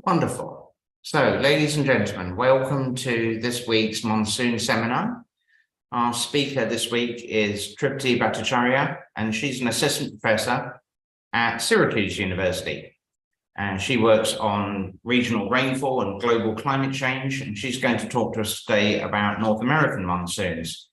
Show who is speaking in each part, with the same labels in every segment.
Speaker 1: Wonderful. So, ladies and gentlemen, welcome to this week's monsoon seminar. Our speaker this week is Tripti Bhattacharya, and she's an assistant professor at Syracuse University. And she works on regional rainfall and global climate change, and she's going to talk to us today about North American monsoons.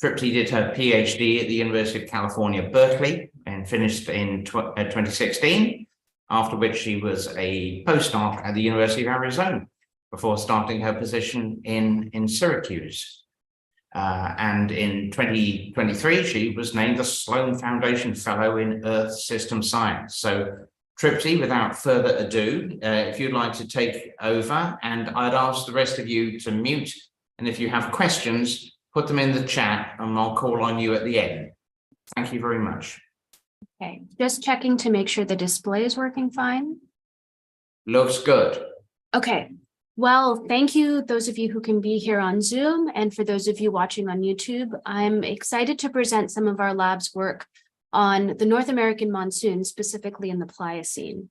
Speaker 1: Tripti did her PhD at the University of California, Berkeley, and finished in 2016. After which she was a postdoc at the University of Arizona before starting her position in Syracuse. And in 2023, she was named the Sloan Foundation Fellow in Earth System Science. So Tripti, without further ado, if you'd like to take over, and I'd ask the rest of you to mute, and if you have questions, put them in the chat and I'll call on you at the end. Thank you very much.
Speaker 2: Okay, just checking to make sure the display is working fine.
Speaker 1: Looks good.
Speaker 2: Okay, well, thank you, those of you who can be here on Zoom, and for those of you watching on YouTube. I'm excited to present some of our lab's work on the North American monsoon, specifically in the Pliocene.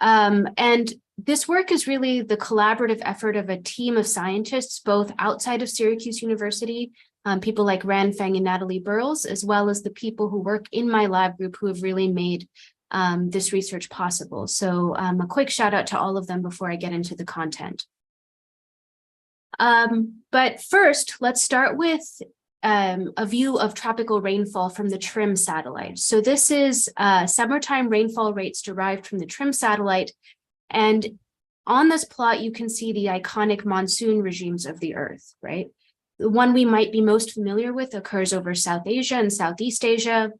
Speaker 2: And this work is really the collaborative effort of a team of scientists, both outside of Syracuse University, people like Ran Feng and Natalie Burles, as well as the people who work in my lab group who have really made this research possible. So a quick shout out to all of them before I get into the content. But first, let's start with a view of tropical rainfall from the TRIM satellite. So this is summertime rainfall rates derived from the TRIM satellite. And on this plot, you can see the iconic monsoon regimes of the Earth, right? The one we might be most familiar with occurs over South Asia and Southeast Asia,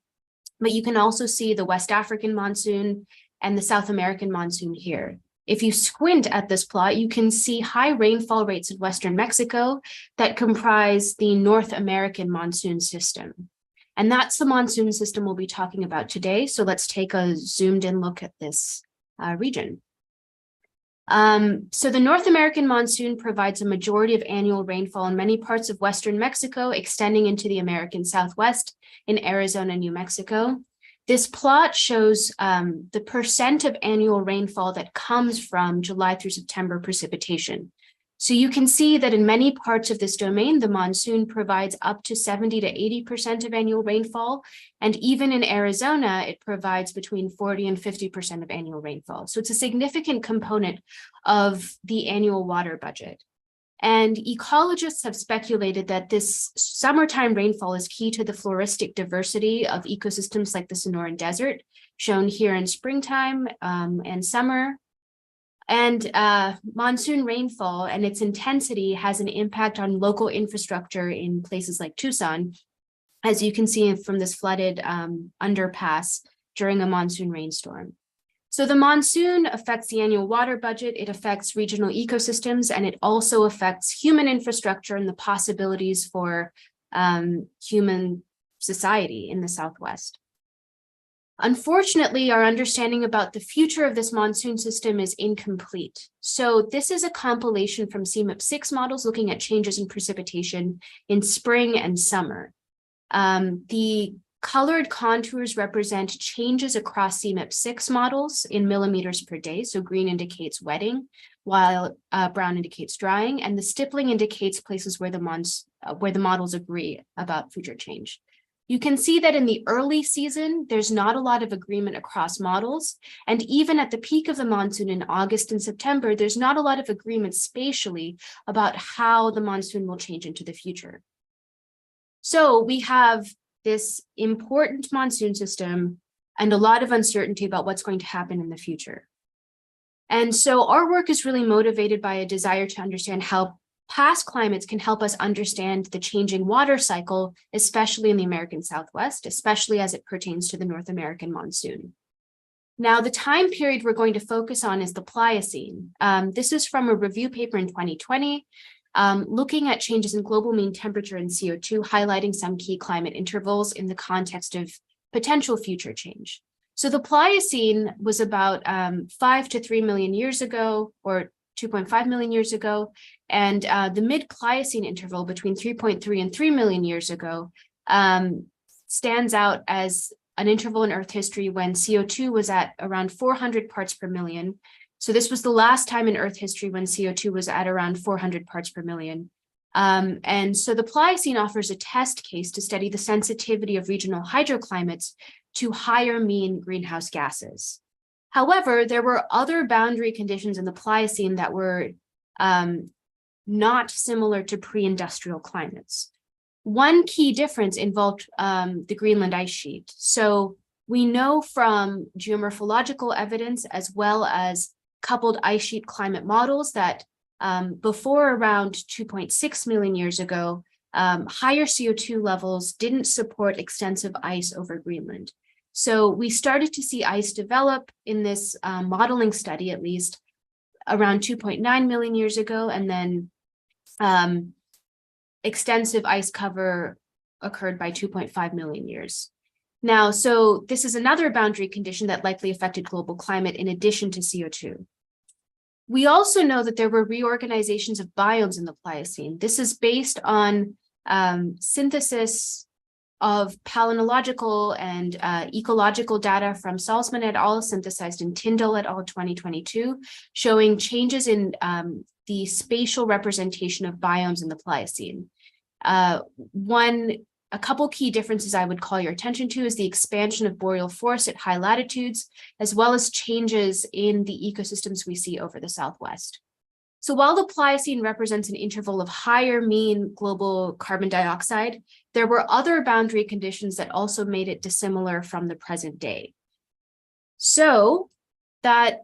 Speaker 2: but you can also see the West African monsoon and the South American monsoon here. If you squint at this plot, you can see high rainfall rates in Western Mexico that comprise the North American monsoon system. And that's the monsoon system we'll be talking about today. So let's take a zoomed in look at this region. So the North American monsoon provides a majority of annual rainfall in many parts of Western Mexico, extending into the American Southwest in Arizona and New Mexico. This plot shows the percent of annual rainfall that comes from July through September precipitation. So you can see that in many parts of this domain, the monsoon provides up to 70 to 80% of annual rainfall. And even in Arizona, it provides between 40 and 50% of annual rainfall. So it's a significant component of the annual water budget. And ecologists have speculated that this summertime rainfall is key to the floristic diversity of ecosystems like the Sonoran Desert, shown here in springtime and summer. And monsoon rainfall and its intensity has an impact on local infrastructure in places like Tucson, as you can see from this flooded underpass during a monsoon rainstorm. So the monsoon affects the annual water budget, it affects regional ecosystems, and it also affects human infrastructure and the possibilities for human society in the Southwest. Unfortunately, our understanding about the future of this monsoon system is incomplete. So this is a compilation from CMIP6 models looking at changes in precipitation in spring and summer. The colored contours represent changes across CMIP6 models in millimeters per day. So green indicates wetting, while brown indicates drying, and the stippling indicates places where the models agree about future change. You can see that in the early season, there's not a lot of agreement across models. And even at the peak of the monsoon in August and September, there's not a lot of agreement spatially about how the monsoon will change into the future. So we have this important monsoon system and a lot of uncertainty about what's going to happen in the future. And so our work is really motivated by a desire to understand how past climates can help us understand the changing water cycle, especially in the American Southwest, especially as it pertains to the North American monsoon. Now, the time period we're going to focus on is the Pliocene. This is from a review paper in 2020, looking at changes in global mean temperature and CO2, highlighting some key climate intervals in the context of potential future change. So the Pliocene was about 5 to 3 million years ago, or 2.5 million years ago, and the mid-Pliocene interval between 3.3 and 3 million years ago stands out as an interval in Earth history when CO2 was at around 400 parts per million. So this was the last time in Earth history when CO2 was at around 400 parts per million. And so the Pliocene offers a test case to study the sensitivity of regional hydroclimates to higher mean greenhouse gases. However, there were other boundary conditions in the Pliocene that were not similar to pre-industrial climates. One key difference involved the Greenland ice sheet. So we know from geomorphological evidence as well as coupled ice sheet climate models that before around 2.6 million years ago, higher CO2 levels didn't support extensive ice over Greenland. So we started to see ice develop in this modeling study, at least around 2.9 million years ago, and then extensive ice cover occurred by 2.5 million years. Now, so this is another boundary condition that likely affected global climate in addition to CO2. We also know that there were reorganizations of biomes in the Pliocene. This is based on synthesis of palynological and ecological data from Salzman et al., synthesized in Tyndall et al. 2022, showing changes in the spatial representation of biomes in the Pliocene. A couple key differences I would call your attention to is the expansion of boreal forests at high latitudes, as well as changes in the ecosystems we see over the Southwest. So while the Pliocene represents an interval of higher mean global carbon dioxide, there were other boundary conditions that also made it dissimilar from the present day. So that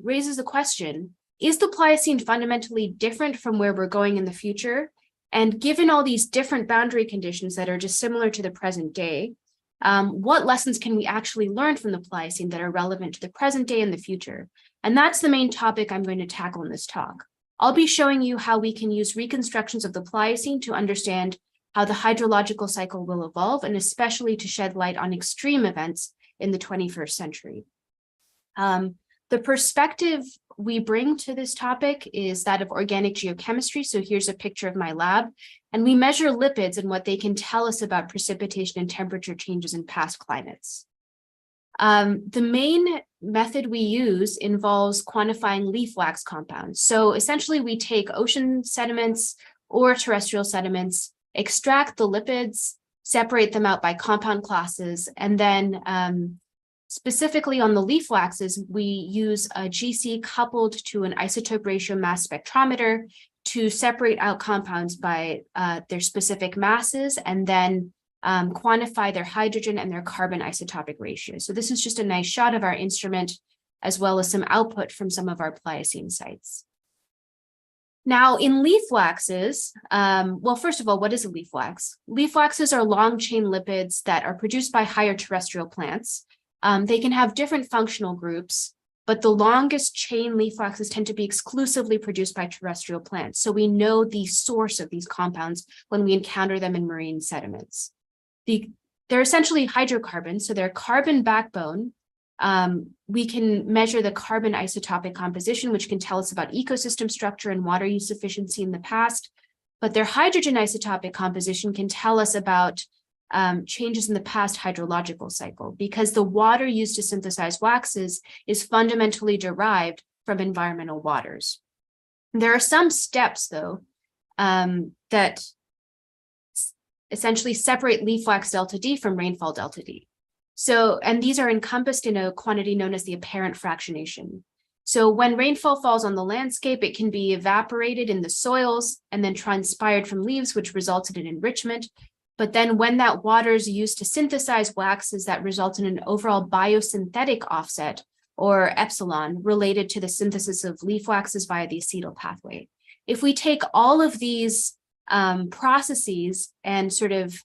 Speaker 2: raises the question, is the Pliocene fundamentally different from where we're going in the future? And given all these different boundary conditions that are dissimilar to the present day, what lessons can we actually learn from the Pliocene that are relevant to the present day and the future? And that's the main topic I'm going to tackle in this talk. I'll be showing you how we can use reconstructions of the Pliocene to understand how the hydrological cycle will evolve, and especially to shed light on extreme events in the 21st century. The perspective we bring to this topic is that of organic geochemistry. So here's a picture of my lab, and we measure lipids and what they can tell us about precipitation and temperature changes in past climates. The main method we use involves quantifying leaf wax compounds. So essentially we take ocean sediments or terrestrial sediments, extract the lipids, separate them out by compound classes, and then specifically on the leaf waxes, we use a GC coupled to an isotope ratio mass spectrometer to separate out compounds by their specific masses, and then quantify their hydrogen and their carbon isotopic ratio. So this is just a nice shot of our instrument, as well as some output from some of our Pliocene sites. Now, in leaf waxes, well, first of all, what is a leaf wax? Leaf waxes are long chain lipids that are produced by higher terrestrial plants. They can have different functional groups, but the longest chain leaf waxes tend to be exclusively produced by terrestrial plants. So we know the source of these compounds when we encounter them in marine sediments. They're essentially hydrocarbons, so they're carbon backbone. We can measure the carbon isotopic composition, which can tell us about ecosystem structure and water use efficiency in the past, but their hydrogen isotopic composition can tell us about changes in the past hydrological cycle, because the water used to synthesize waxes is fundamentally derived from environmental waters. There are some steps, though, that essentially separate leaf wax delta D from rainfall delta D. So, and these are encompassed in a quantity known as the apparent fractionation. So when rainfall falls on the landscape, it can be evaporated in the soils and then transpired from leaves, which results in an enrichment. But then when that water is used to synthesize waxes, that results in an overall biosynthetic offset, or epsilon, related to the synthesis of leaf waxes via the acetyl pathway. If we take all of these processes and sort of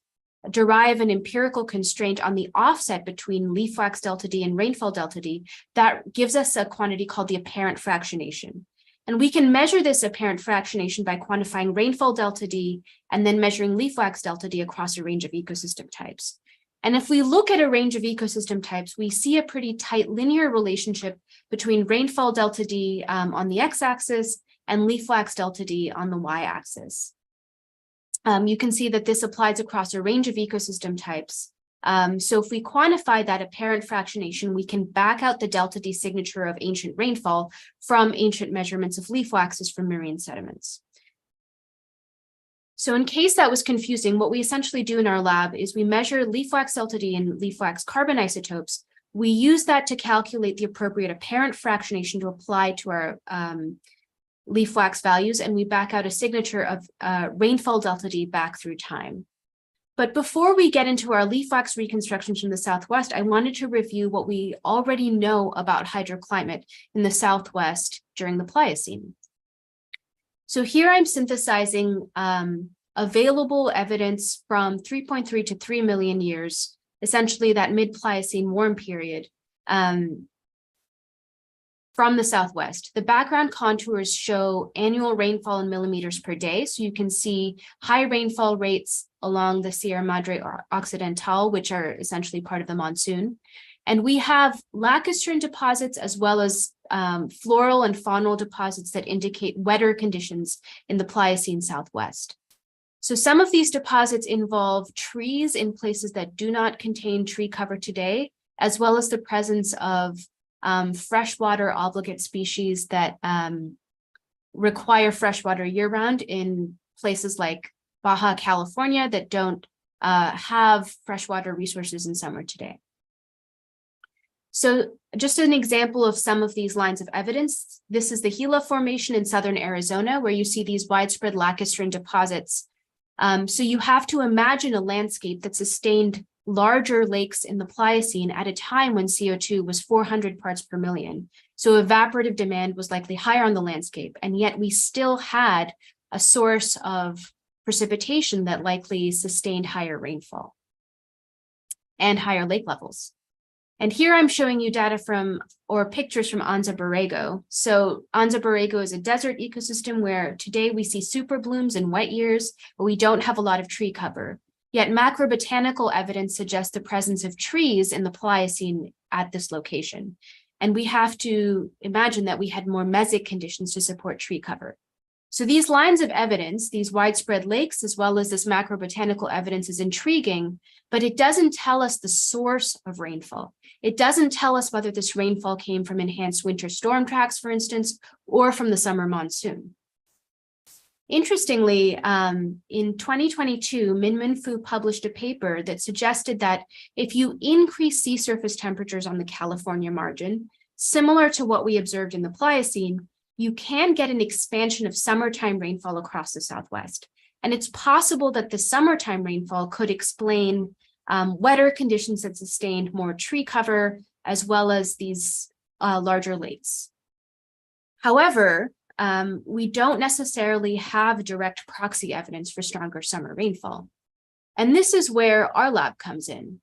Speaker 2: derive an empirical constraint on the offset between leaf wax delta D and rainfall delta D, that gives us a quantity called the apparent fractionation. And we can measure this apparent fractionation by quantifying rainfall delta D and then measuring leaf wax delta D across a range of ecosystem types. And if we look at a range of ecosystem types, we see a pretty tight linear relationship between rainfall delta D on the x-axis and leaf wax delta D on the y-axis. You can see that this applies across a range of ecosystem types, So if we quantify that apparent fractionation, we can back out the delta D signature of ancient rainfall from ancient measurements of leaf waxes from marine sediments. So in case that was confusing, what we essentially do in our lab is we measure leaf wax delta D and leaf wax carbon isotopes. We use that to calculate the appropriate apparent fractionation to apply to our leaf wax values, and we back out a signature of rainfall delta D back through time. But before we get into our leaf wax reconstructions from the Southwest, I wanted to review what we already know about hydroclimate in the Southwest during the Pliocene. So here I'm synthesizing available evidence from 3.3 to 3 million years, essentially that mid-Pliocene warm period from the Southwest. The background contours show annual rainfall in millimeters per day. So you can see high rainfall rates along the Sierra Madre Occidental, which are essentially part of the monsoon. And we have lacustrine deposits as well as floral and faunal deposits that indicate wetter conditions in the Pliocene Southwest. So some of these deposits involve trees in places that do not contain tree cover today, as well as the presence of freshwater obligate species that require freshwater year-round in places like Baja California that don't have freshwater resources in summer today. So just an example of some of these lines of evidence, this is the Gila Formation in southern Arizona, where you see these widespread lacustrine deposits. So you have to imagine a landscape that sustained larger lakes in the Pliocene at a time when CO2 was 400 parts per million. So evaporative demand was likely higher on the landscape, and yet we still had a source of precipitation that likely sustained higher rainfall and higher lake levels. And here I'm showing you data from, or pictures from Anza Borrego. So Anza Borrego is a desert ecosystem where today we see super blooms in wet years, but we don't have a lot of tree cover. Yet macrobotanical evidence suggests the presence of trees in the Pliocene at this location. And we have to imagine that we had more mesic conditions to support tree cover. So these lines of evidence, these widespread lakes, as well as this macrobotanical evidence is intriguing, but it doesn't tell us the source of rainfall. It doesn't tell us whether this rainfall came from enhanced winter storm tracks, for instance, or from the summer monsoon. Interestingly, in 2022, Min Fu published a paper that suggested that if you increase sea surface temperatures on the California margin, similar to what we observed in the Pliocene, you can get an expansion of summertime rainfall across the Southwest. And it's possible that the summertime rainfall could explain wetter conditions that sustained more tree cover, as well as these larger lakes. However, we don't necessarily have direct proxy evidence for stronger summer rainfall. And this is where our lab comes in.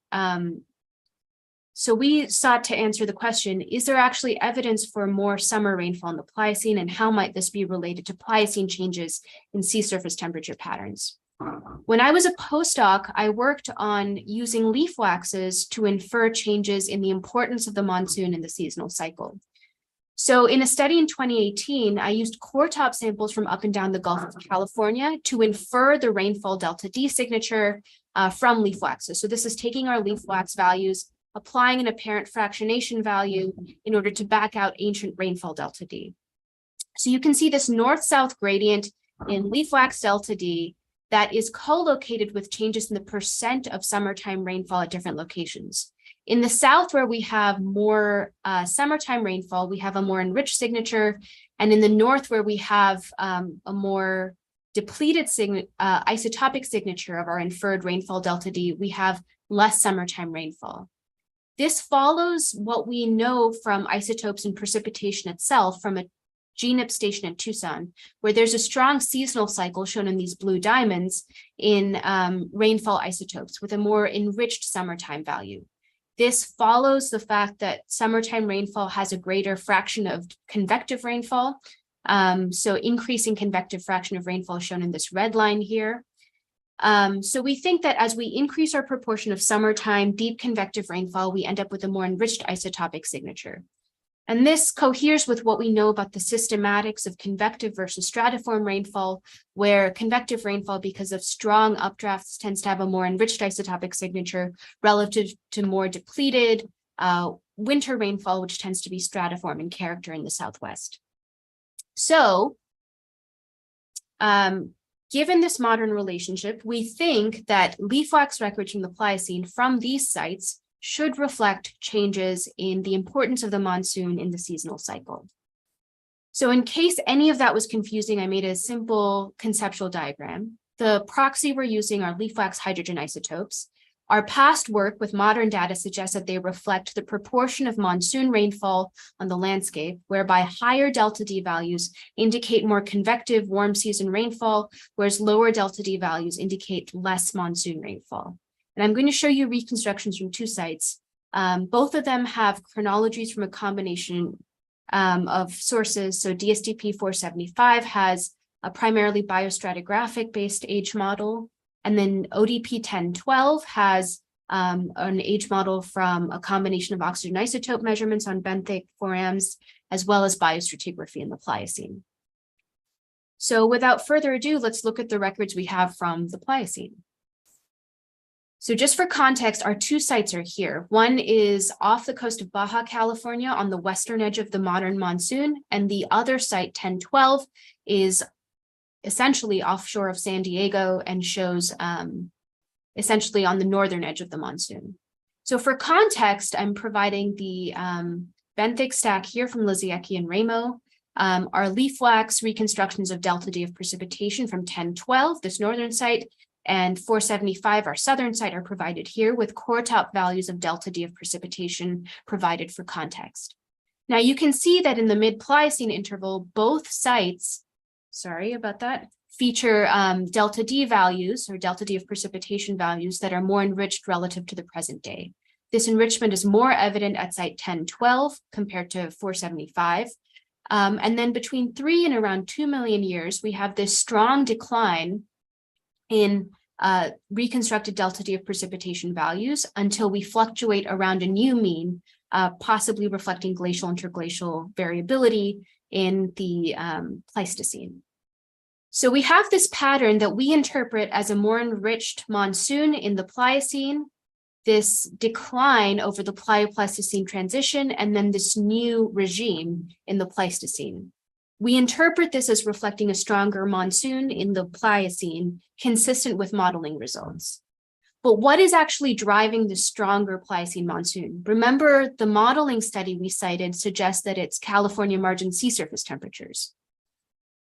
Speaker 2: So we sought to answer the question, is there actually evidence for more summer rainfall in the Pliocene, and how might this be related to Pliocene changes in sea surface temperature patterns? When I was a postdoc, I worked on using leaf waxes to infer changes in the importance of the monsoon in the seasonal cycle. So in a study in 2018, I used core top samples from up and down the Gulf of California to infer the rainfall delta D signature from leaf waxes. So this is taking our leaf wax values, applying an apparent fractionation value in order to back out ancient rainfall delta D. So you can see this north-south gradient in leaf wax delta D that is co-located with changes in the percent of summertime rainfall at different locations. In the south, where we have more summertime rainfall, we have a more enriched signature. And in the north, where we have a more depleted isotopic signature of our inferred rainfall delta D, we have less summertime rainfall. This follows what we know from isotopes and precipitation itself from a GNIP station in Tucson, where there's a strong seasonal cycle shown in these blue diamonds in rainfall isotopes with a more enriched summertime value. This follows the fact that summertime rainfall has a greater fraction of convective rainfall. So increasing convective fraction of rainfall shown in this red line here. So we think that as we increase our proportion of summertime deep convective rainfall, we end up with a more enriched isotopic signature. And this coheres with what we know about the systematics of convective versus stratiform rainfall, where convective rainfall, because of strong updrafts, tends to have a more enriched isotopic signature relative to more depleted winter rainfall, which tends to be stratiform in character in the Southwest. So, given this modern relationship, we think that leaf wax records from the Pliocene from these sites should reflect changes in the importance of the monsoon in the seasonal cycle. So in case any of that was confusing, I made a simple conceptual diagram. The proxy we're using are leaf wax hydrogen isotopes. Our past work with modern data suggests that they reflect the proportion of monsoon rainfall on the landscape, whereby higher delta D values indicate more convective warm season rainfall, whereas lower delta D values indicate less monsoon rainfall. And I'm going to show you reconstructions from two sites. Both of them have chronologies from a combination of sources. So DSDP 475 has a primarily biostratigraphic based age model. And then ODP 1012 has an age model from a combination of oxygen isotope measurements on benthic forams, as well as biostratigraphy in the Pliocene. So without further ado, let's look at the records we have from the Pliocene. So just for context, our two sites are here. One is off the coast of Baja California on the western edge of the modern monsoon, and the other site, 1012, is essentially offshore of San Diego and shows essentially on the northern edge of the monsoon. So for context, I'm providing the benthic stack here from Liziecki and Ramo, our leaf wax reconstructions of delta D of precipitation from 1012, this northern site, and 475, our southern site, are provided here with core top values of delta D of precipitation provided for context. Now you can see that in the mid-Pliocene interval, both sites, sorry about that, feature delta D values or delta D of precipitation values that are more enriched relative to the present day. This enrichment is more evident at site 1012 compared to 475. And then between 3 and around 2 million years, we have this strong decline in reconstructed delta D of precipitation values until we fluctuate around a new mean, possibly reflecting glacial interglacial variability in the Pleistocene. So we have this pattern that we interpret as a more enriched monsoon in the Pliocene, this decline over the Plio-Pleistocene transition, and then this new regime in the Pleistocene. We interpret this as reflecting a stronger monsoon in the Pliocene, consistent with modeling results. But what is actually driving the stronger Pliocene monsoon? Remember, the modeling study we cited suggests that it's California margin sea surface temperatures.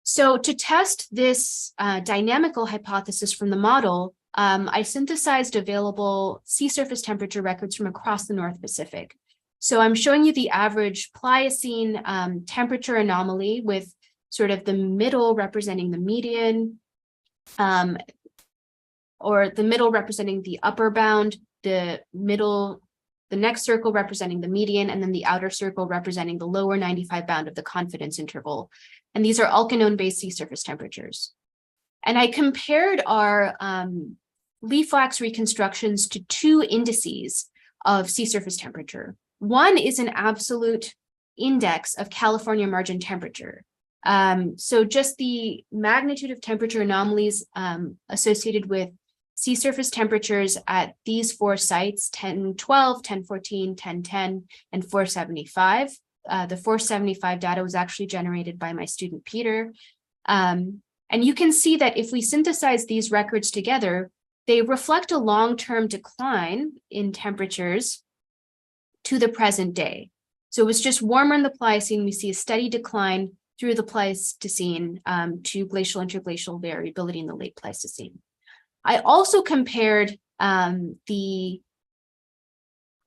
Speaker 2: So to test this dynamical hypothesis from the model, I synthesized available sea surface temperature records from across the North Pacific. So I'm showing you the average Pliocene temperature anomaly with sort of the middle representing the median, or the middle representing the upper bound, the next circle representing the median, and then the outer circle representing the lower 95 bound of the confidence interval. And these are Alcanone-based sea surface temperatures. And I compared our leaf wax reconstructions to two indices of sea surface temperature. One is an absolute index of California margin temperature. So just the magnitude of temperature anomalies associated with sea surface temperatures at these four sites, 1012, 1014, 1010, and 475. The 475 data was actually generated by my student, Peter. And you can see that if we synthesize these records together, they reflect a long-term decline in temperatures to the present day. So it was just warmer in the Pliocene. We see a steady decline through the Pleistocene to glacial interglacial variability in the late Pleistocene. I also compared the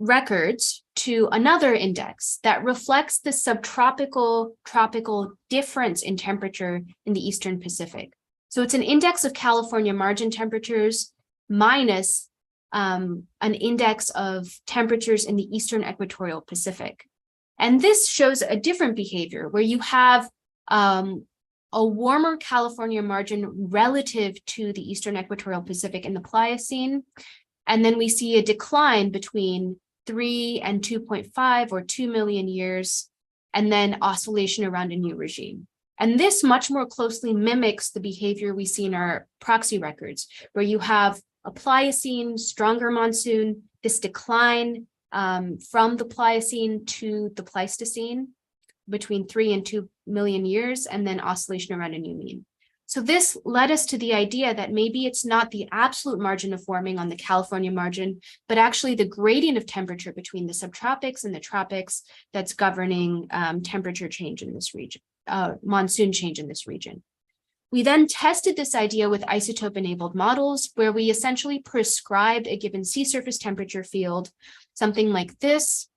Speaker 2: records to another index that reflects the subtropical tropical difference in temperature in the Eastern Pacific. So it's an index of California margin temperatures minus an index of temperatures in the Eastern Equatorial Pacific. And this shows a different behavior where you have a warmer California margin relative to the Eastern Equatorial Pacific in the Pliocene. And then we see a decline between 3 and 2.5 or 2 million years. and then oscillation around a new regime. And this much more closely mimics the behavior we see in our proxy records, where you have a Pliocene, stronger monsoon, this decline from the Pliocene to the Pleistocene between 3 and 2 million years, and then oscillation around a new mean. So this led us to the idea that maybe it's not the absolute margin of warming on the California margin, but actually the gradient of temperature between the subtropics and the tropics that's governing temperature change in this region, monsoon change in this region. We then tested this idea with isotope-enabled models, where we essentially prescribed a given sea surface temperature field, something like this,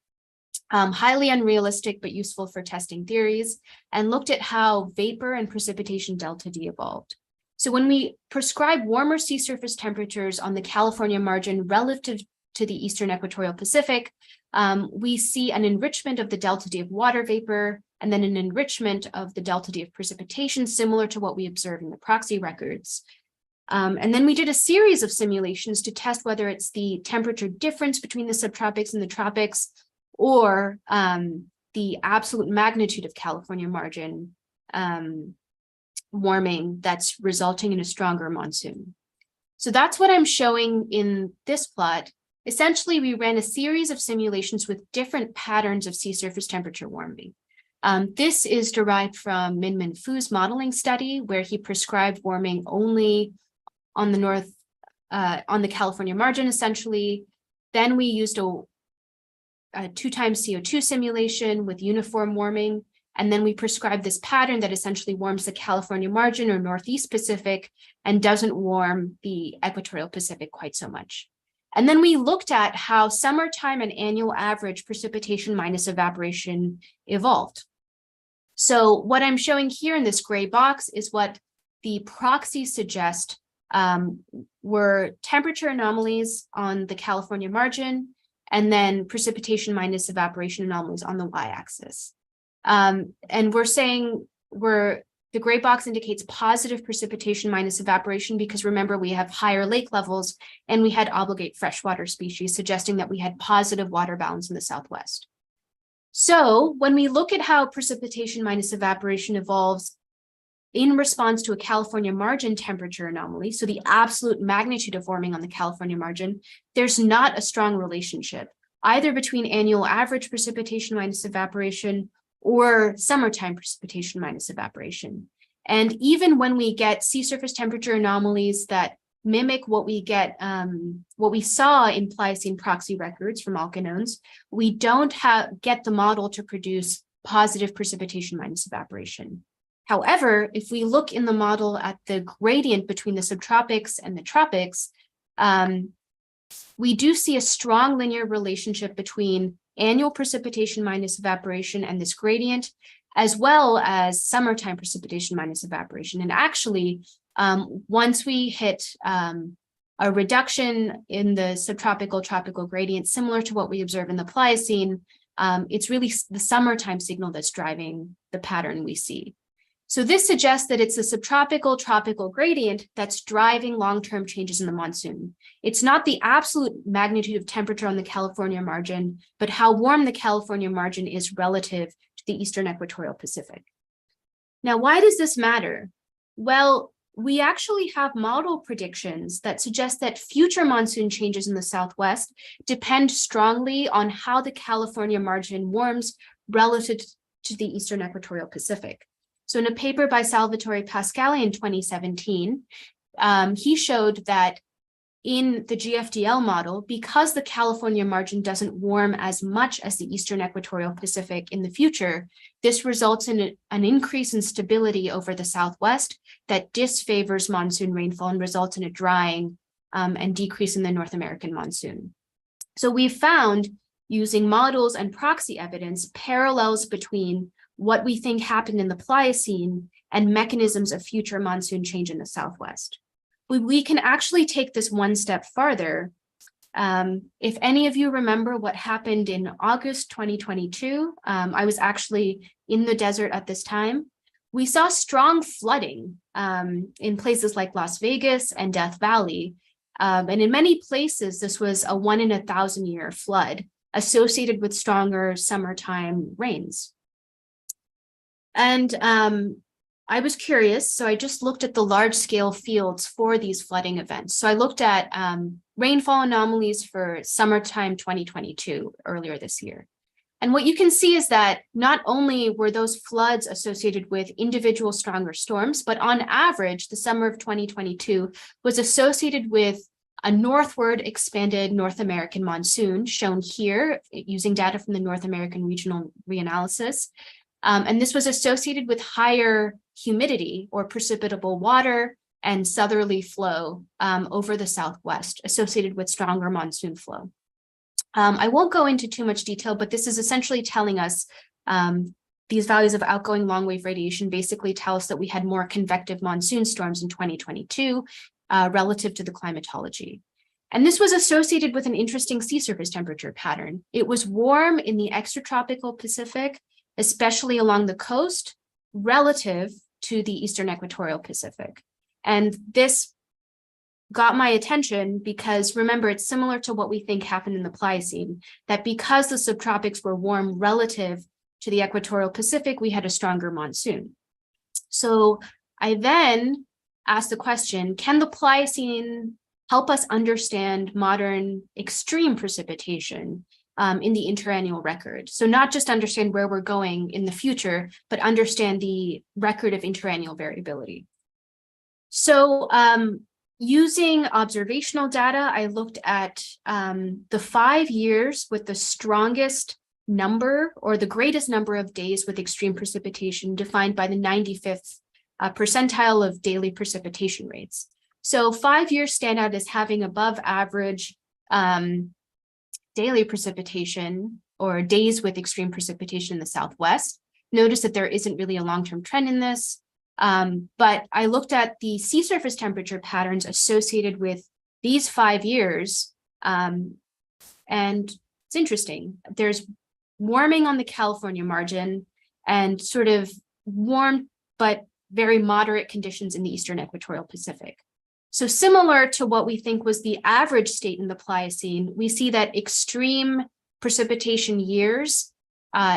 Speaker 2: highly unrealistic but useful for testing theories, and looked at how vapor and precipitation delta D evolved. So when we prescribe warmer sea surface temperatures on the California margin relative to the Eastern Equatorial Pacific, we see an enrichment of the delta D of water vapor, and then an enrichment of the delta D of precipitation, similar to what we observe in the proxy records. And then we did a series of simulations to test whether it's the temperature difference between the subtropics and the tropics, or the absolute magnitude of California margin warming that's resulting in a stronger monsoon. So that's what I'm showing in this plot. Essentially, we ran a series of simulations with different patterns of sea surface temperature warming. This is derived from Min-Min Fu's modeling study, where he prescribed warming only on the California margin, essentially. Then we used a 2 times CO2 simulation with uniform warming. And then we prescribed this pattern that essentially warms the California margin or Northeast Pacific and doesn't warm the Equatorial Pacific quite so much. And then we looked at how summertime and annual average precipitation minus evaporation evolved. So what I'm showing here in this gray box is what the proxies suggest were temperature anomalies on the California margin, and then precipitation minus evaporation anomalies on the y-axis. And we're saying the gray box indicates positive precipitation minus evaporation because remember, we have higher lake levels and we had obligate freshwater species, suggesting that we had positive water balance in the Southwest. So when we look at how precipitation minus evaporation evolves in response to a California margin temperature anomaly, so the absolute magnitude of warming on the California margin, there's not a strong relationship either between annual average precipitation minus evaporation or summertime precipitation minus evaporation. And even when we get sea surface temperature anomalies that mimic what we saw in Pliocene proxy records from alkanones, we don't get the model to produce positive precipitation minus evaporation. However, if we look in the model at the gradient between the subtropics and the tropics, we do see a strong linear relationship between annual precipitation minus evaporation and this gradient, as well as summertime precipitation minus evaporation. And actually, once we hit a reduction in the subtropical tropical gradient, similar to what we observe in the Pliocene, it's really the summertime signal that's driving the pattern we see. So this suggests that it's the subtropical tropical gradient that's driving long-term changes in the monsoon. It's not the absolute magnitude of temperature on the California margin, but how warm the California margin is relative to the Eastern Equatorial Pacific. Now, why does this matter? Well, we actually have model predictions that suggest that future monsoon changes in the Southwest depend strongly on how the California margin warms relative to the Eastern Equatorial Pacific. So in a paper by Salvatore Pascali in 2017, he showed that in the GFDL model, because the California margin doesn't warm as much as the Eastern Equatorial Pacific in the future, this results in an increase in stability over the Southwest that disfavors monsoon rainfall and results in a drying and decrease in the North American monsoon. So we've found, using models and proxy evidence, parallels between what we think happened in the Pliocene and mechanisms of future monsoon change in the Southwest. We can actually take this one step farther. If any of you remember what happened in August 2022, I was actually in the desert at this time. We saw strong flooding in places like Las Vegas and Death Valley. And in many places, this was a 1 in 1,000 year flood associated with stronger summertime rains. And I was curious, so I just looked at the large scale fields for these flooding events. So I looked at rainfall anomalies for summertime 2022, earlier this year. And what you can see is that not only were those floods associated with individual stronger storms, but on average, the summer of 2022 was associated with a northward expanded North American monsoon, shown here using data from the North American Regional Reanalysis. And this was associated with higher humidity or precipitable water and southerly flow over the Southwest, associated with stronger monsoon flow. I won't go into too much detail, but this is essentially telling us these values of outgoing long wave radiation basically tell us that we had more convective monsoon storms in 2022 relative to the climatology. And this was associated with an interesting sea surface temperature pattern. It was warm in the extratropical Pacific, especially along the coast, relative to the eastern equatorial Pacific. And this got my attention because, remember, it's similar to what we think happened in the Pliocene, that because the subtropics were warm relative to the equatorial Pacific, we had a stronger monsoon. So I then asked the question, can the Pliocene help us understand modern extreme precipitation in the interannual record? So not just understand where we're going in the future, but understand the record of interannual variability. So using observational data, I looked at the 5 years with the strongest number or the greatest number of days with extreme precipitation, defined by the 95th percentile of daily precipitation rates. So 5 years stand out as having above average daily precipitation or days with extreme precipitation in the Southwest. Notice that there isn't really a long-term trend in this. But I looked at the sea surface temperature patterns associated with these 5 years, and it's interesting. There's warming on the California margin and sort of warm but very moderate conditions in the eastern equatorial Pacific. So similar to what we think was the average state in the Pliocene, we see that extreme precipitation years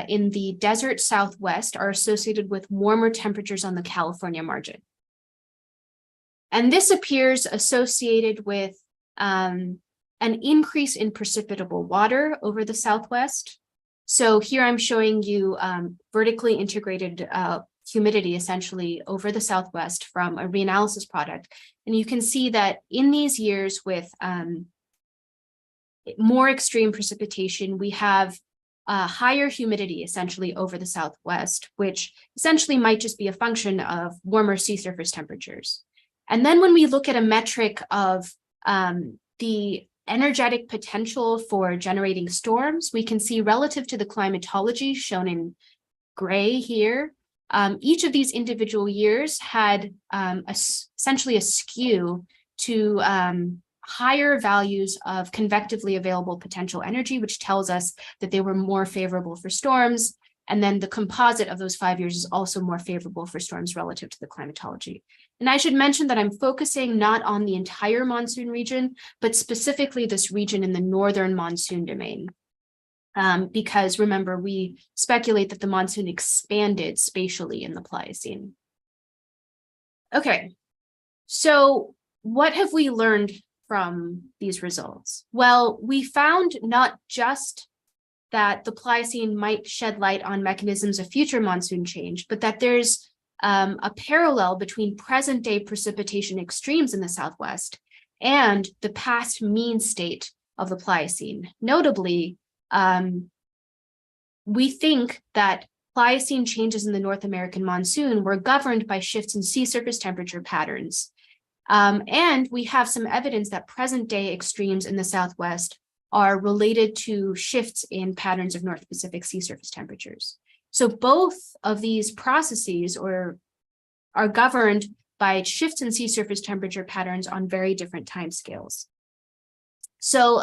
Speaker 2: in the desert Southwest are associated with warmer temperatures on the California margin. And this appears associated with an increase in precipitable water over the Southwest. So here I'm showing you vertically integrated humidity essentially over the Southwest from a reanalysis product. And you can see that in these years with more extreme precipitation, we have higher humidity essentially over the Southwest, which essentially might just be a function of warmer sea surface temperatures. And then when we look at a metric of the energetic potential for generating storms, we can see relative to the climatology shown in gray here, each of these individual years had essentially a skew to higher values of convectively available potential energy, which tells us that they were more favorable for storms. And then the composite of those 5 years is also more favorable for storms relative to the climatology. And I should mention that I'm focusing not on the entire monsoon region, but specifically this region in the northern monsoon domain. Because remember, we speculate that the monsoon expanded spatially in the Pliocene. Okay, so what have we learned from these results? Well, we found not just that the Pliocene might shed light on mechanisms of future monsoon change, but that there's a parallel between present day precipitation extremes in the Southwest and the past mean state of the Pliocene. Notably, we think that Pliocene changes in the North American monsoon were governed by shifts in sea surface temperature patterns. And we have some evidence that present day extremes in the Southwest are related to shifts in patterns of North Pacific sea surface temperatures. So both of these processes are governed by shifts in sea surface temperature patterns on very different timescales. So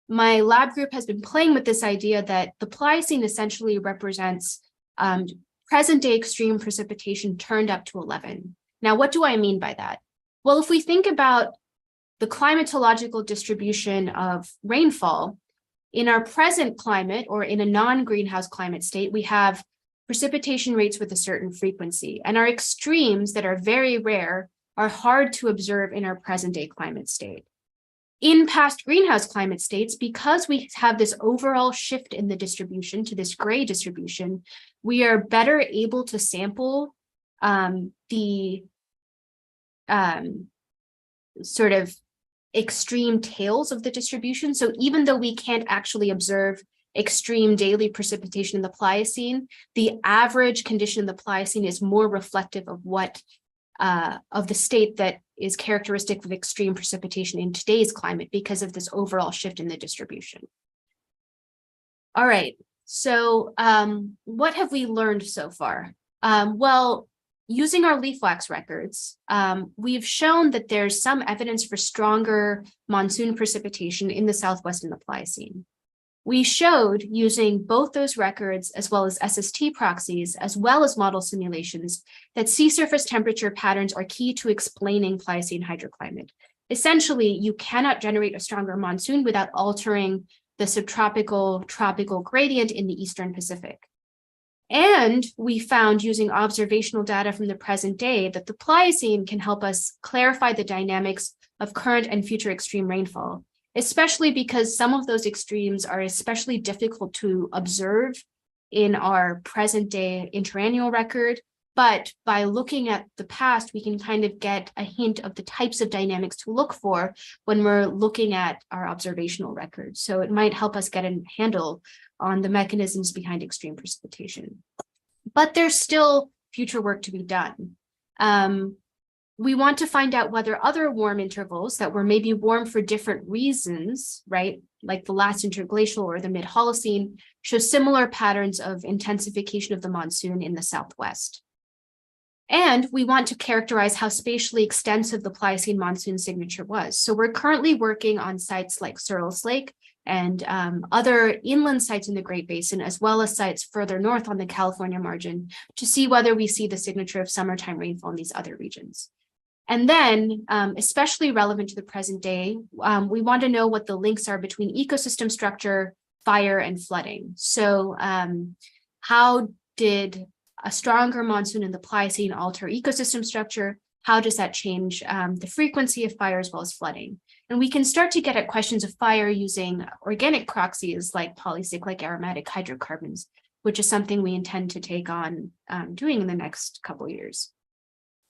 Speaker 2: my lab group has been playing with this idea that the Pliocene essentially represents present day extreme precipitation turned up to 11. Now, what do I mean by that? Well, if we think about the climatological distribution of rainfall, in our present climate or in a non-greenhouse climate state, we have precipitation rates with a certain frequency. And our extremes that are very rare are hard to observe in our present day climate state. In past greenhouse climate states, because we have this overall shift in the distribution to this gray distribution, we are better able to sample the sort of extreme tails of the distribution. So even though we can't actually observe extreme daily precipitation in the Pliocene, the average condition in the Pliocene is more reflective of what of the state that is characteristic of extreme precipitation in today's climate because of this overall shift in the distribution. All right, so what have we learned so far? Well, using our leaf wax records, we've shown that there's some evidence for stronger monsoon precipitation in the Southwest and the Pliocene. We showed using both those records as well as SST proxies, as well as model simulations, that sea surface temperature patterns are key to explaining Pliocene hydroclimate. Essentially, you cannot generate a stronger monsoon without altering the subtropical tropical gradient in the Eastern Pacific. And we found using observational data from the present day that the Pliocene can help us clarify the dynamics of current and future extreme rainfall, especially because some of those extremes are especially difficult to observe in our present day interannual record. But by looking at the past, we can kind of get a hint of the types of dynamics to look for when we're looking at our observational record. So it might help us get a handle on the mechanisms behind extreme precipitation. But there's still future work to be done. We want to find out whether other warm intervals that were maybe warm for different reasons, right, like the last interglacial or the mid-Holocene, show similar patterns of intensification of the monsoon in the Southwest. And we want to characterize how spatially extensive the Pliocene monsoon signature was. So we're currently working on sites like Searles Lake and other inland sites in the Great Basin, as well as sites further north on the California margin, to see whether we see the signature of summertime rainfall in these other regions. And then, especially relevant to the present day, we want to know what the links are between ecosystem structure, fire, and flooding. So how did a stronger monsoon in the Pliocene alter ecosystem structure? How does that change the frequency of fire as well as flooding? And we can start to get at questions of fire using organic proxies like polycyclic aromatic hydrocarbons, which is something we intend to take on doing in the next couple of years.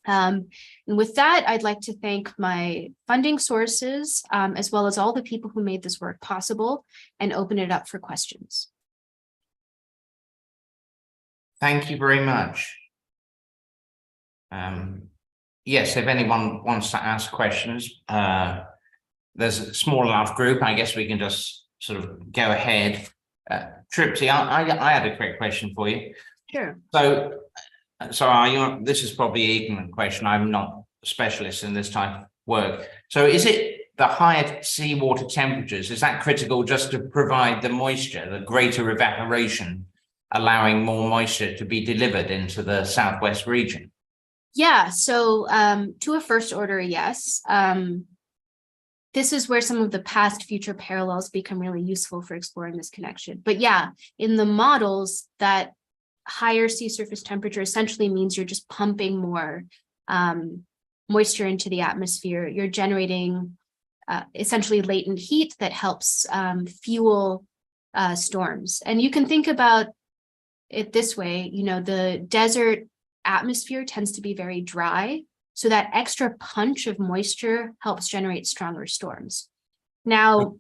Speaker 2: And with that, I'd like to thank my funding sources, as well as all the people who made this work possible, and open it up for questions.
Speaker 1: Thank you very much. Yes, if anyone wants to ask questions, there's a small enough group, I guess we can just sort of go ahead. Tripti, I had a quick question for you.
Speaker 2: Sure.
Speaker 1: So this is probably an ignorant question. I'm not a specialist in this type of work. So is it the higher seawater temperatures, is that critical just to provide the moisture, the greater evaporation, allowing more moisture to be delivered into the Southwest region?
Speaker 2: Yeah, so to a first order, yes. This is where some of the past future parallels become really useful for exploring this connection. But yeah, in the models, that higher sea surface temperature essentially means you're just pumping more moisture into the atmosphere. You're generating essentially latent heat that helps fuel storms. And you can think about it this way, you know, the desert atmosphere tends to be very dry. So that extra punch of moisture helps generate stronger storms. Now,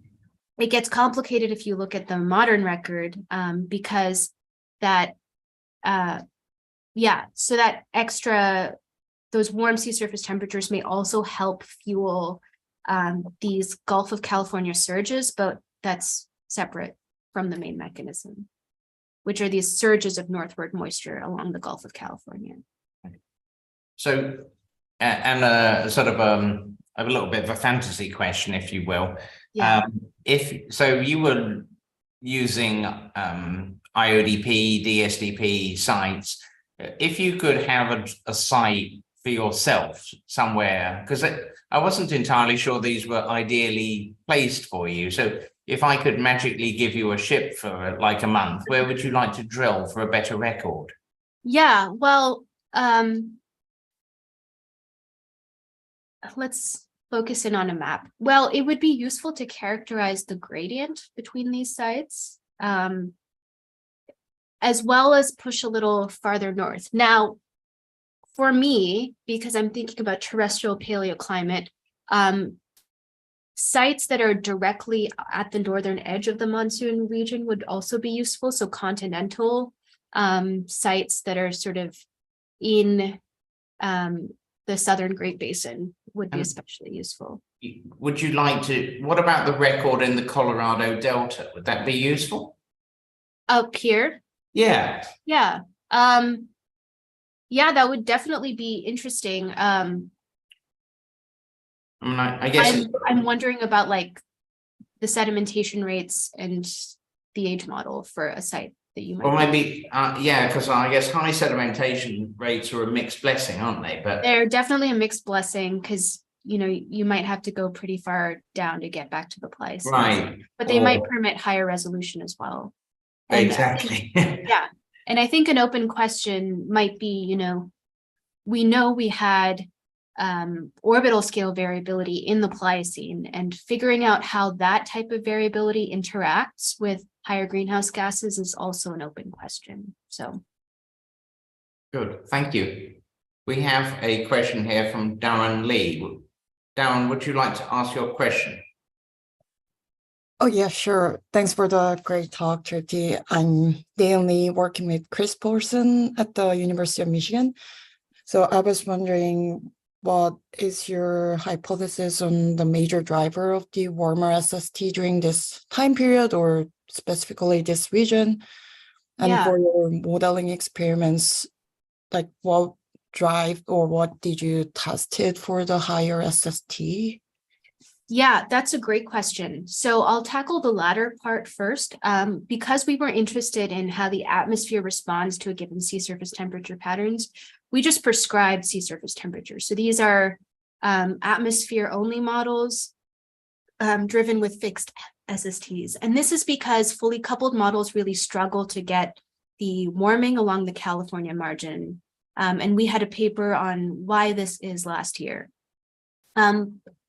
Speaker 2: it gets complicated if you look at the modern record because that, so that extra, those warm sea surface temperatures may also help fuel these Gulf of California surges, but that's separate from the main mechanism, which are these surges of northward moisture along the Gulf of California.
Speaker 1: So, and sort of a little bit of a fantasy question, if you will.
Speaker 2: Yeah.
Speaker 1: If so, you were using IODP, DSDP sites. If you could have a site for yourself somewhere, because I wasn't entirely sure these were ideally placed for you. So if I could magically give you a ship for like a month, where would you like to drill for a better record?
Speaker 2: Yeah, well, let's focus in on a map. Well, it would be useful to characterize the gradient between these sites, as well as push a little farther north. Now, for me, because I'm thinking about terrestrial paleoclimate, sites that are directly at the northern edge of the monsoon region would also be useful. So continental sites that are sort of in the southern Great Basin would be
Speaker 1: And
Speaker 2: especially useful.
Speaker 1: would you like to, what about the record in the Colorado Delta? Would that be useful?
Speaker 2: Up here?
Speaker 1: Yeah.
Speaker 2: Yeah. Yeah, that would definitely be interesting.
Speaker 1: I mean, I guess
Speaker 2: I'm wondering about like the sedimentation rates and the age model for a site that you might.
Speaker 1: Well, maybe, yeah, because I guess high sedimentation rates are a mixed blessing, aren't they? But
Speaker 2: they're definitely a mixed blessing because you might have to go pretty far down to get back to the Pliocene.
Speaker 1: right,
Speaker 2: But they might permit higher resolution as well. And
Speaker 1: exactly.
Speaker 2: yeah. And I think an open question might be, we know we had orbital scale variability in the Pliocene, and figuring out how that type of variability interacts with higher greenhouse gases is also an open question. So.
Speaker 1: Good, thank you. We have a question here from Darren Lee. Darren, would you like to ask your question?
Speaker 3: Oh, yeah, sure. Thanks for the great talk, Tripti. I'm daily working with Chris Paulson at the University of Michigan. So I was wondering, what is your hypothesis on the major driver of the warmer SST during this time period, or specifically this region? And for your modeling experiments, like what drive or what did you test it for the higher SST?
Speaker 2: Yeah, that's a great question. So I'll tackle the latter part first. Because we were interested in how the atmosphere responds to a given sea surface temperature patterns, we just prescribed sea surface temperatures. So these are atmosphere only models driven with fixed SSTs. And this is because fully coupled models really struggle to get the warming along the California margin. And we had a paper on why this is last year.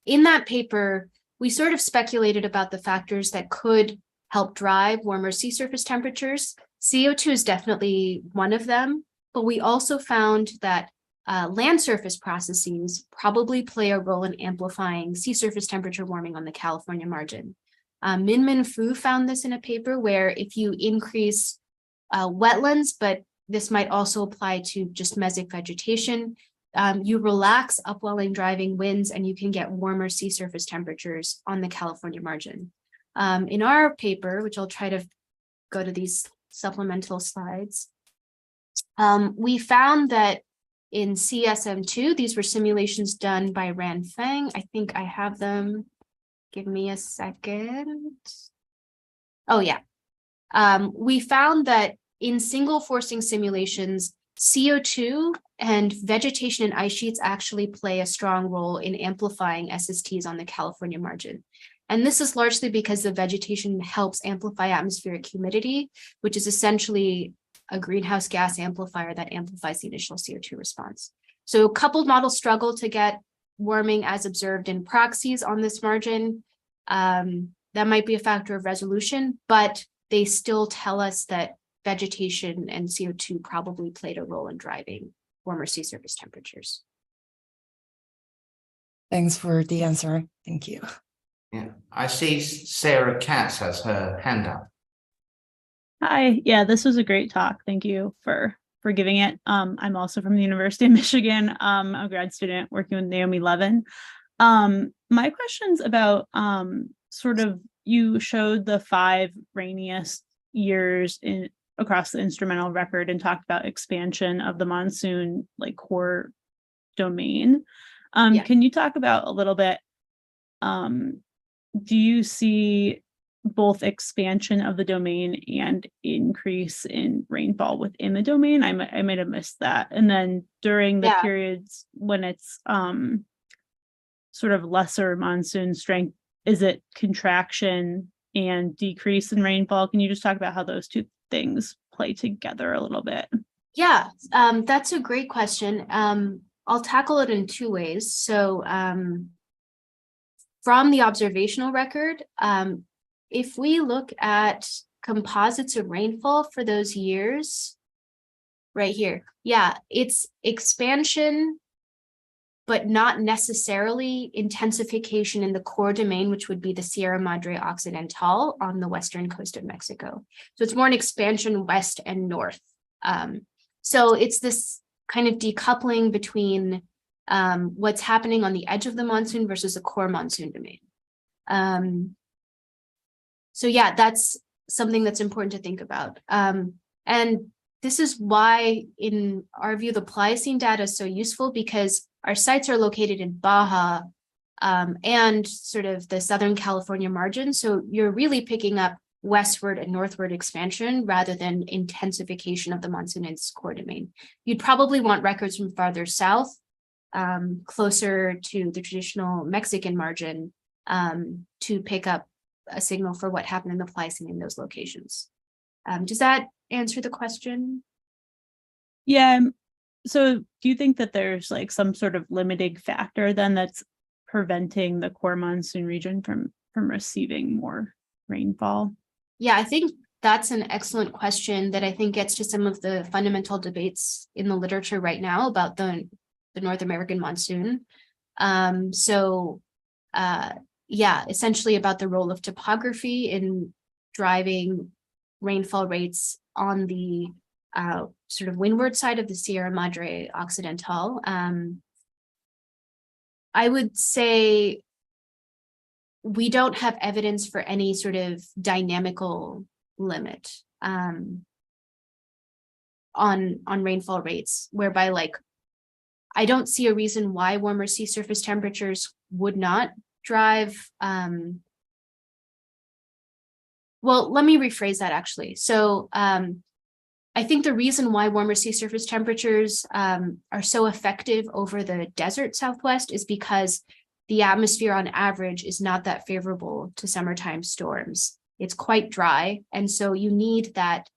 Speaker 2: In that paper, we sort of speculated about the factors that could help drive warmer sea surface temperatures. CO2 is definitely one of them, but we also found that land surface processes probably play a role in amplifying sea surface temperature warming on the California margin. Min Fu found this in a paper where if you increase wetlands, but this might also apply to just mesic vegetation, you relax upwelling driving winds and you can get warmer sea surface temperatures on the California margin. In our paper, which I'll try to go to these supplemental slides, we found that in CSM2, these were simulations done by Ran Feng. I think I have them. Give me a second. Oh, yeah. We found that in single forcing simulations, CO2 and vegetation and ice sheets actually play a strong role in amplifying SSTs on the California margin. And this is largely because the vegetation helps amplify atmospheric humidity, which is essentially a greenhouse gas amplifier that amplifies the initial CO2 response. So coupled models struggle to get warming as observed in proxies on this margin. That might be a factor of resolution, but they still tell us that vegetation and CO2 probably played a role in driving warmer sea surface temperatures.
Speaker 3: Thanks for the answer. Thank you.
Speaker 1: Yeah, I see Sarah Katz has her hand up.
Speaker 4: Hi, yeah, this was a great talk. Thank you for giving it. I'm also from the University of Michigan. I'm a grad student working with Naomi Levin. My question's about sort of, you showed the 5 rainiest years across the instrumental record and talked about expansion of the monsoon like core domain. Can you talk about a little bit, do you see both expansion of the domain and increase in rainfall within the domain? I might have missed that. And then during the periods when it's sort of lesser monsoon strength, is it contraction and decrease in rainfall? Can you just talk about how those two things play together a little bit?
Speaker 2: Yeah, that's a great question. I'll tackle it in two ways. So from the observational record, if we look at composites of rainfall for those years, right here, yeah, it's expansion, but not necessarily intensification in the core domain, which would be the Sierra Madre Occidental on the western coast of Mexico. So it's more an expansion west and north. So it's this kind of decoupling between what's happening on the edge of the monsoon versus the core monsoon domain. So yeah, that's something that's important to think about. And this is why, in our view, the Pliocene data is so useful, because our sites are located in Baja and sort of the Southern California margin. So you're really picking up westward and northward expansion rather than intensification of the monsoon in its core domain. You'd probably want records from farther south, closer to the traditional Mexican margin, to pick up a signal for what happened in the Pliocene in those locations. Does that answer the question?
Speaker 4: Yeah. So do you think that there's like some sort of limiting factor then that's preventing the core monsoon region from receiving more rainfall?
Speaker 2: Yeah, I think that's an excellent question that I think gets to some of the fundamental debates in the literature right now about the North American monsoon. Yeah, essentially about the role of topography in driving rainfall rates on the sort of windward side of the Sierra Madre Occidental. I would say we don't have evidence for any sort of dynamical limit on rainfall rates, whereby like I don't see a reason why warmer sea surface temperatures would not drive. Well, let me rephrase that actually. So I think the reason why warmer sea surface temperatures are so effective over the desert Southwest is because the atmosphere on average is not that favorable to summertime storms. It's quite dry. And so you need that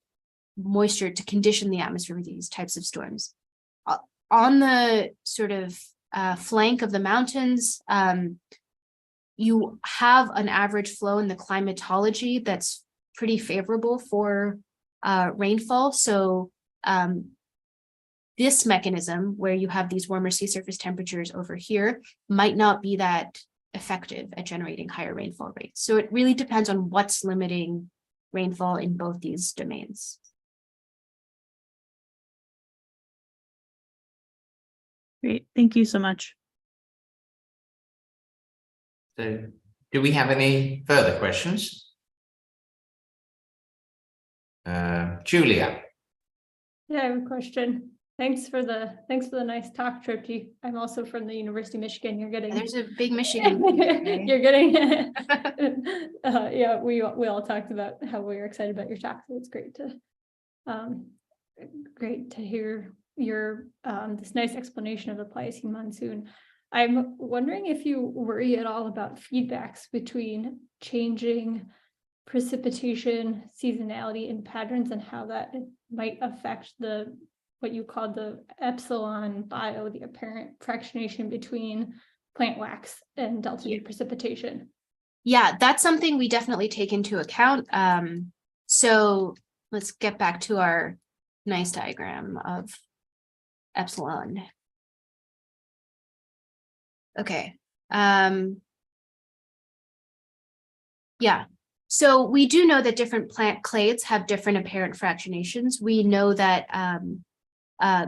Speaker 2: moisture to condition the atmosphere for these types of storms. On the sort of flank of the mountains, you have an average flow in the climatology that's pretty favorable for rainfall. So this mechanism where you have these warmer sea surface temperatures over here might not be that effective at generating higher rainfall rates. So it really depends on what's limiting rainfall in both these domains.
Speaker 4: Great, thank you so much.
Speaker 1: So do we have any further questions? Julia.
Speaker 5: Yeah, I have a question. Thanks for the nice talk, Tripti. I'm also from the University of Michigan. You're getting
Speaker 2: There's a big Michigan.
Speaker 5: you're getting yeah, we all talked about how we were excited about your talk. So it's great to hear your this nice explanation of the Pliocene monsoon. I'm wondering if you worry at all about feedbacks between changing precipitation, seasonality, and patterns, and how that might affect what you call the epsilon bio, the apparent fractionation between plant wax and delta G precipitation.
Speaker 2: Yeah, that's something we definitely take into account. So let's get back to our nice diagram of epsilon. Okay. Yeah. So we do know that different plant clades have different apparent fractionations. We know that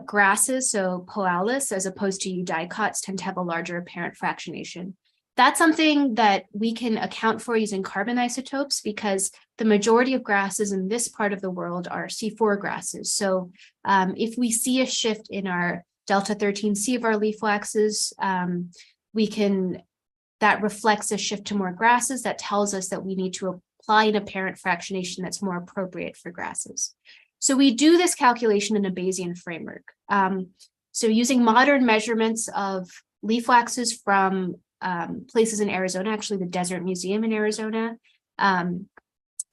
Speaker 2: grasses, so poalis, as opposed to eudicots, tend to have a larger apparent fractionation. That's something that we can account for using carbon isotopes, because the majority of grasses in this part of the world are C4 grasses. So if we see a shift in our delta 13C of our leaf waxes, that reflects a shift to more grasses. That tells us that we need to apply an apparent fractionation that's more appropriate for grasses. So we do this calculation in a Bayesian framework. So using modern measurements of leaf waxes from places in Arizona, actually the Desert Museum in Arizona,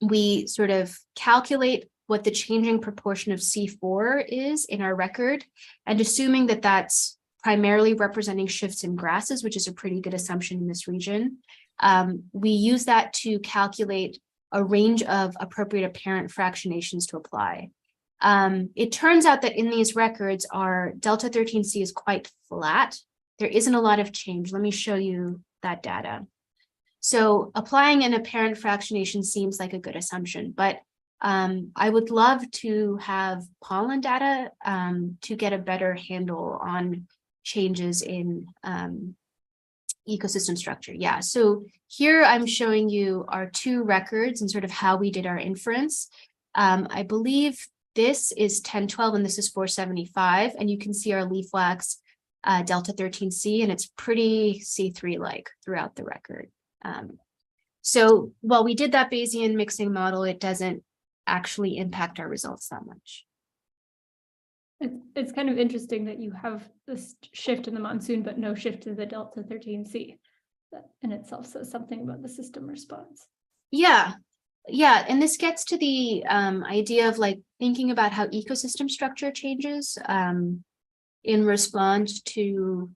Speaker 2: we sort of calculate what the changing proportion of C4 is in our record, and assuming that that's primarily representing shifts in grasses, which is a pretty good assumption in this region. We use that to calculate a range of appropriate apparent fractionations to apply. It turns out that in these records, our delta 13C is quite flat. There isn't a lot of change. Let me show you that data. So applying an apparent fractionation seems like a good assumption, but I would love to have pollen data to get a better handle on changes in ecosystem structure. Yeah, so here I'm showing you our two records and sort of how we did our inference. I believe this is 1012 and this is 475, and you can see our leaf wax delta 13C, and it's pretty C3-like throughout the record. So while we did that Bayesian mixing model, it doesn't actually impact our results that much.
Speaker 5: It's kind of interesting that you have this shift in the monsoon, but no shift in the delta 13C. That in itself says something about the system response.
Speaker 2: Yeah, and this gets to the idea of like thinking about how ecosystem structure changes in response to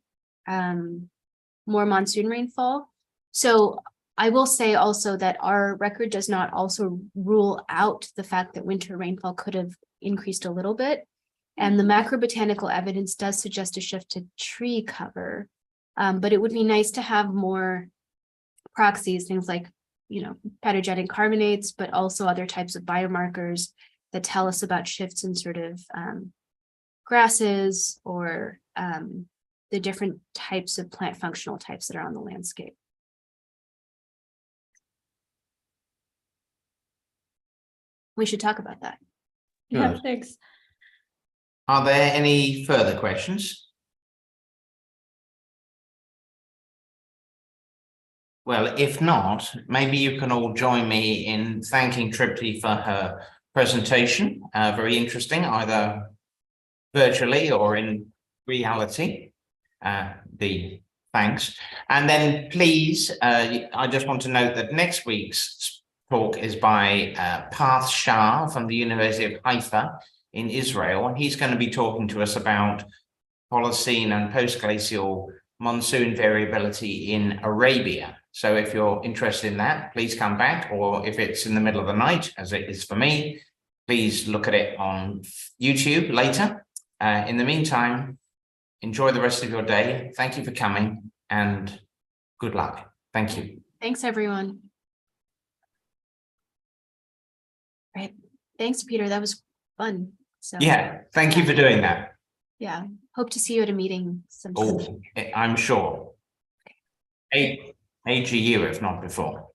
Speaker 2: more monsoon rainfall. So I will say also that our record does not also rule out the fact that winter rainfall could have increased a little bit. And the macrobotanical evidence does suggest a shift to tree cover, but it would be nice to have more proxies, things like, you know, patogenic carbonates, but also other types of biomarkers that tell us about shifts in sort of grasses or the different types of plant functional types that are on the landscape. We should talk about that.
Speaker 5: Yeah,
Speaker 1: Good.
Speaker 5: thanks.
Speaker 1: Are there any further questions? Well, if not, maybe you can all join me in thanking Tripti for her presentation. Very interesting, either virtually or in reality. The thanks. And then please, I just want to note that next week's talk is by Parth Shah from the University of Haifa in Israel, and he's going to be talking to us about Pliocene and postglacial monsoon variability in Arabia. So if you're interested in that, please come back, or if it's in the middle of the night, as it is for me, please look at it on YouTube later. In the meantime, enjoy the rest of your day. Thank you for coming and good luck. Thank you.
Speaker 2: Thanks, everyone. Right. Thanks, Peter. That was fun. So
Speaker 1: Yeah, thank you for doing that.
Speaker 2: yeah, hope to see you at a meeting sometime.
Speaker 1: Oh, I'm sure. AGU, if not before.